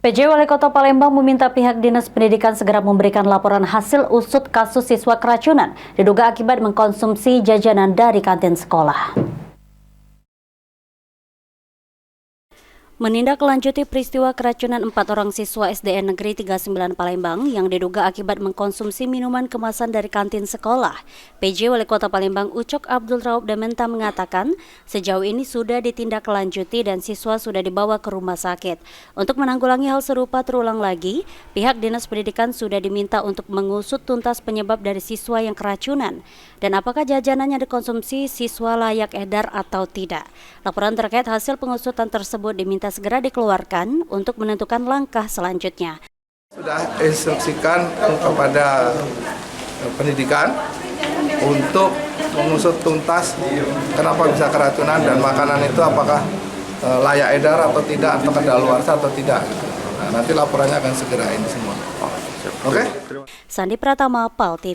PJ Wali Kota Palembang meminta pihak Dinas Pendidikan segera memberikan laporan hasil usut kasus siswa keracunan diduga akibat mengkonsumsi jajanan dari kantin sekolah. Menindaklanjuti peristiwa keracunan 4 orang siswa SDN Negeri 39 Palembang yang diduga akibat mengkonsumsi minuman kemasan dari kantin sekolah, PJ Wali Kota Palembang Ucok Abdul Raub Damenta mengatakan sejauh ini sudah ditindaklanjuti dan siswa sudah dibawa ke rumah sakit. Untuk menanggulangi hal serupa terulang lagi, pihak Dinas Pendidikan sudah diminta untuk mengusut tuntas penyebab dari siswa yang keracunan dan apakah jajanan yang dikonsumsi siswa layak edar atau tidak. Laporan terkait hasil pengusutan tersebut diminta segera dikeluarkan untuk menentukan langkah selanjutnya. Sudah instruksikan kepada pendidikan untuk mengusut tuntas kenapa bisa keracunan dan makanan itu apakah layak edar atau tidak, atau kadaluarsa atau tidak. Nah, nanti laporannya akan segera ini semua. Oke? Sandi Pratama, PAL TV.